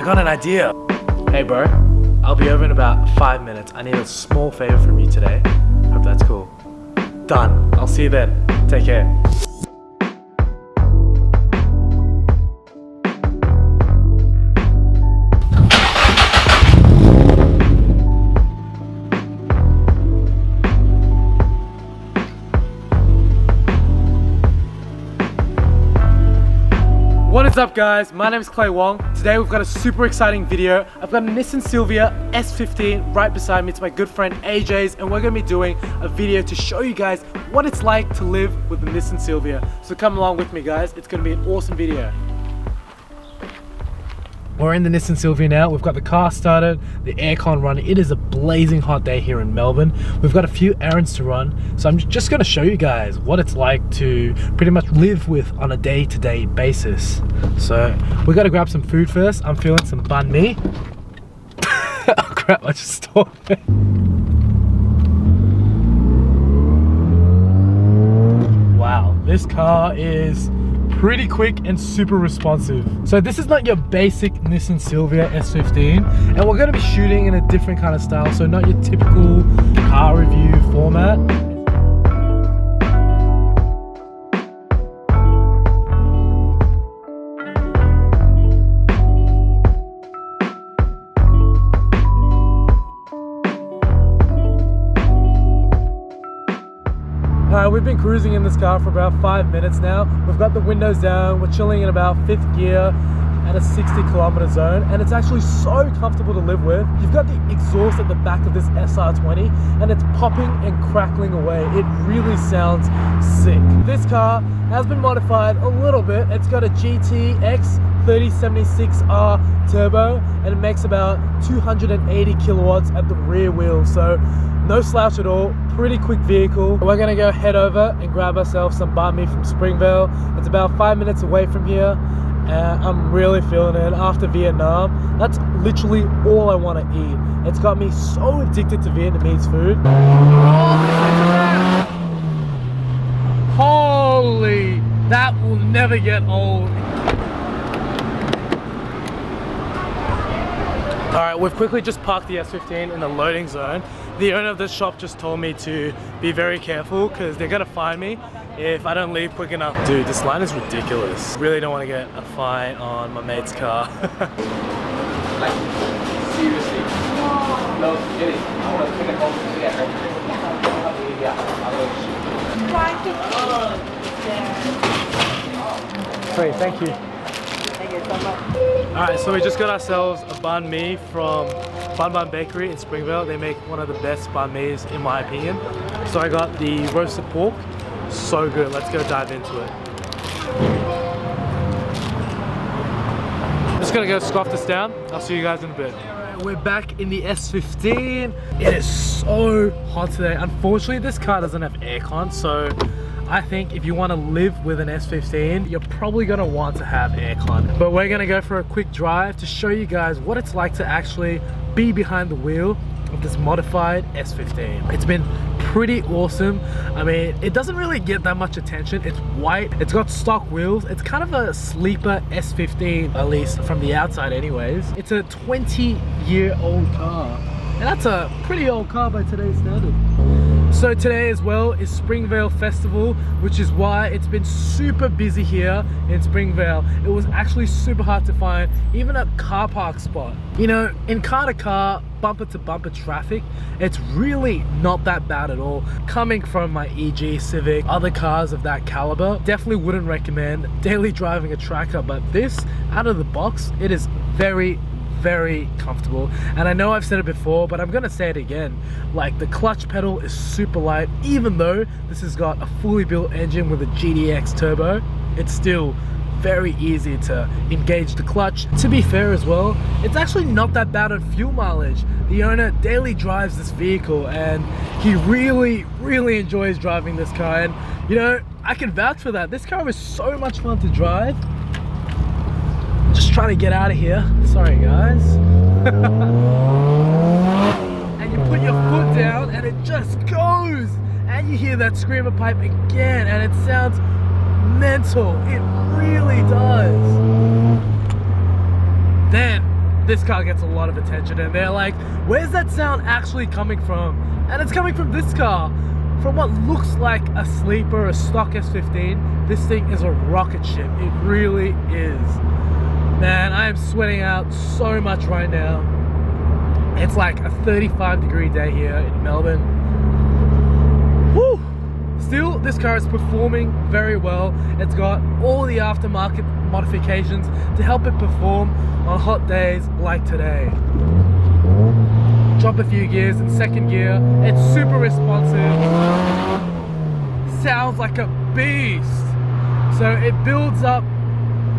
got an idea. Hey bro, I'll be over in about 5 minutes. I need a small favor from you today. Hope that's cool. Done. I'll see you then. Take care. What is up guys, my name is Wong. Today we've got a super exciting video. I've got a Nissan Silvia S15 right beside me. It's my good friend AJ's and we're going to be doing a video to show you guys what it's like to live with the Nissan Silvia. So come along with me guys, it's going to be an awesome video. We're in the Nissan Silvia now. We've got the car started, the aircon running. It is a blazing hot day here in Melbourne. We've got a few errands to run. So I'm just gonna show you guys what it's like to pretty much live with on a day-to-day basis. So we gotta grab some food first. I'm feeling some banh mi. Oh crap, I just stopped it. Wow, this car is pretty quick and super responsive. So this is not your basic Nissan Silvia S15 and we're going to be shooting in a different kind of style, so not your typical car review format. We've been cruising in this car for about 5 minutes now. We've got the windows down, we're chilling in about 5th gear at a 60km zone, and it's actually so comfortable to live with. You've got the exhaust at the back of this SR20 and it's popping and crackling away. It really sounds sick. This car has been modified a little bit. It's got a GTX 3076R turbo and it makes about 280 kilowatts at the rear wheel, so no slouch at all, pretty quick vehicle. We're gonna go head over and grab ourselves some banh mi from Springvale. It's about 5 minutes away from here and I'm really feeling it. After Vietnam, that's literally all I want to eat. It's got me so addicted to Vietnamese food. Holy, that will never get old. Alright, we've quickly just parked the S15 in the loading zone. The owner of this shop just told me to be very careful because they're gonna fine me if I don't leave quick enough. Dude, this line is ridiculous. Really don't want to get a fine on my mate's car. Like, seriously. No, kidding. I want to take it home today. Great, thank you. Thank you so much. Alright, so we just got ourselves a banh mi from Banh Banh Bakery in Springvale. They make one of the best banh mi's in my opinion. So I got the roasted pork. So good. Let's go dive into it. I'm just gonna go scoff this down. I'll see you guys in a bit. We're back in the S15. It is so hot today. Unfortunately, this car doesn't have aircon, so I think if you want to live with an S15, you're probably going to want to have aircon. But we're going to go for a quick drive to show you guys what it's like to actually be behind the wheel of this modified S15. It's been pretty awesome. I mean, it doesn't really get that much attention. It's white, it's got stock wheels. It's kind of a sleeper S15, at least from the outside anyways. It's a 20-year-old car. And that's a pretty old car by today's standard. So today as well is Springvale Festival, which is why it's been super busy here in Springvale. It was actually super hard to find even a car park spot. You know, in car to car, bumper to bumper traffic, it's really not that bad at all. Coming from my EG, Civic, other cars of that caliber, definitely wouldn't recommend daily driving a tracker, but this, out of the box, it is very comfortable. And I know I've said it before, but I'm gonna say it again. Like, the clutch pedal is super light. Even though this has got a fully built engine with a GTX turbo, it's still very easy to engage the clutch. To be fair as well, it's actually not that bad on fuel mileage. The owner daily drives this vehicle and he really enjoys driving this car, and you know, I can vouch for that. This car is so much fun to drive. Just trying to get out of here. Sorry guys. And you put your foot down and it just goes. And you hear that screamer pipe again and it sounds mental. It really does. Then this car gets a lot of attention, and they're like, where's that sound actually coming from? And it's coming from this car. From what looks like a sleeper, a stock S15, this thing is a rocket ship. It really is. Man, I am sweating out so much right now. It's like a 35-degree day here in Melbourne. Woo! Still, this car is performing very well. It's got all the aftermarket modifications to help it perform on hot days like today. Drop a few gears in second gear. It's super responsive. Sounds like a beast. So it builds up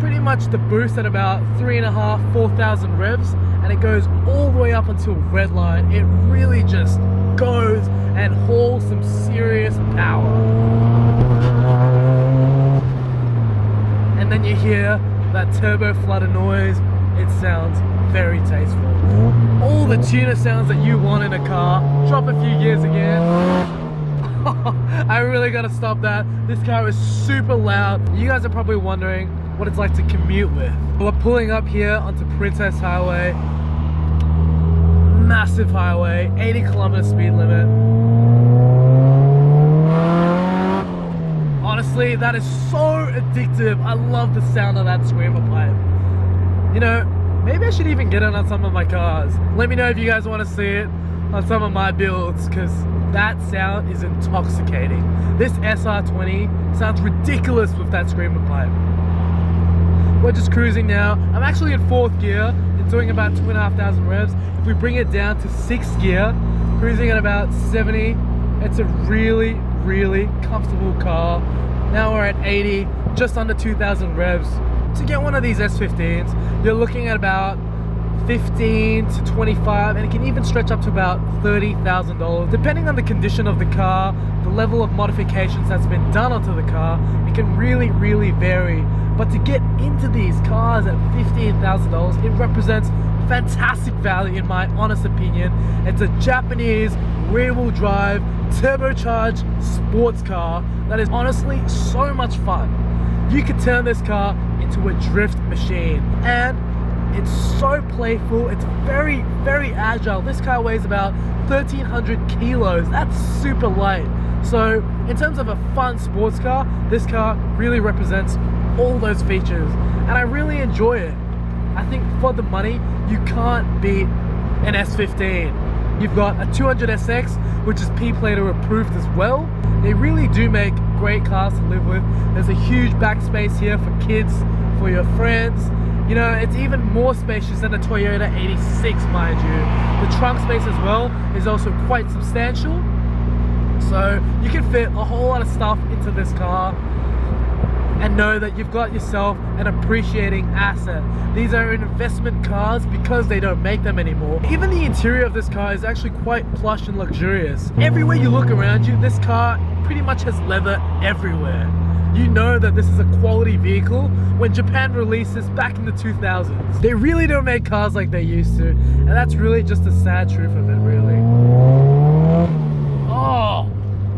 pretty much the boost at about 3,500, 4,000 revs, and it goes all the way up until redline. It really just goes and hauls some serious power. And then you hear that turbo flutter noise. It sounds very tasteful. All the tuner sounds that you want in a car. Drop a few gears again. I really gotta stop that. This car is super loud. You guys are probably wondering what it's like to commute with. We're pulling up here onto Princess Highway. Massive highway, 80km speed limit. Honestly, that is so addictive. I love the sound of that screamer pipe. You know, maybe I should even get it on some of my cars. Let me know if you guys want to see it on some of my builds, because that sound is intoxicating. This SR20 sounds ridiculous with that screamer pipe. We're just cruising now. I'm actually in 4th gear. It's doing about 2,500 revs. If we bring it down to 6th gear, cruising at about 70, it's a really, really comfortable car. Now we're at 80, just under 2,000 revs. To get one of these S15s, you're looking at about 15 to 25, and it can even stretch up to about $30,000. Depending on the condition of the car, the level of modifications that's been done onto the car, it can really, really vary. But to get into these cars at $15,000, it represents fantastic value in my honest opinion. It's a Japanese rear-wheel drive, turbocharged sports car that is honestly so much fun. You could turn this car into a drift machine, and it's so playful. It's very, very agile. This car weighs about 1,300 kilos. That's super light. So in terms of a fun sports car, this car really represents all those features, and I really enjoy it. I think for the money, you can't beat an S15. You've got a 200SX, which is P-Plater approved as well. They really do make great cars to live with. There's a huge backspace here for kids, for your friends. You know, it's even more spacious than a Toyota 86, mind you. The trunk space as well is also quite substantial. So you can fit a whole lot of stuff into this car and know that you've got yourself an appreciating asset. These are investment cars because they don't make them anymore. Even the interior of this car is actually quite plush and luxurious. Everywhere you look around you, this car pretty much has leather everywhere. You know that this is a quality vehicle when Japan released this back in the 2000s. They really don't make cars like they used to, and that's really just the sad truth of it, really. Oh,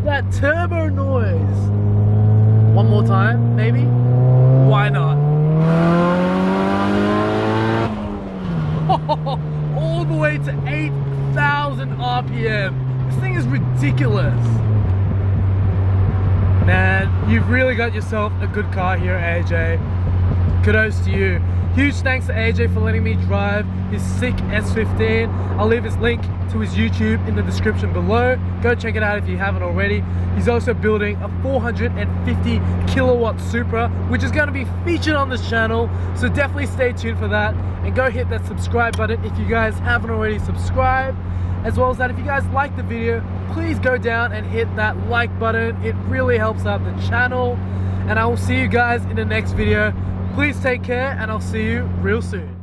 that turbo noise. One more time, maybe? Why not? All the way to 8,000 RPM. This thing is ridiculous. Man, you've really got yourself a good car here, AJ. Kudos to you. Huge thanks to AJ for letting me drive his sick S15. I'll leave his link to his YouTube in the description below. Go check it out if you haven't already. He's also building a 450 kilowatt Supra, which is going to be featured on this channel. So definitely stay tuned for that. And go hit that subscribe button if you guys haven't already subscribed. As well as that, if you guys like the video, please go down and hit that like button. It really helps out the channel. And I will see you guys in the next video. Please take care, and I'll see you real soon.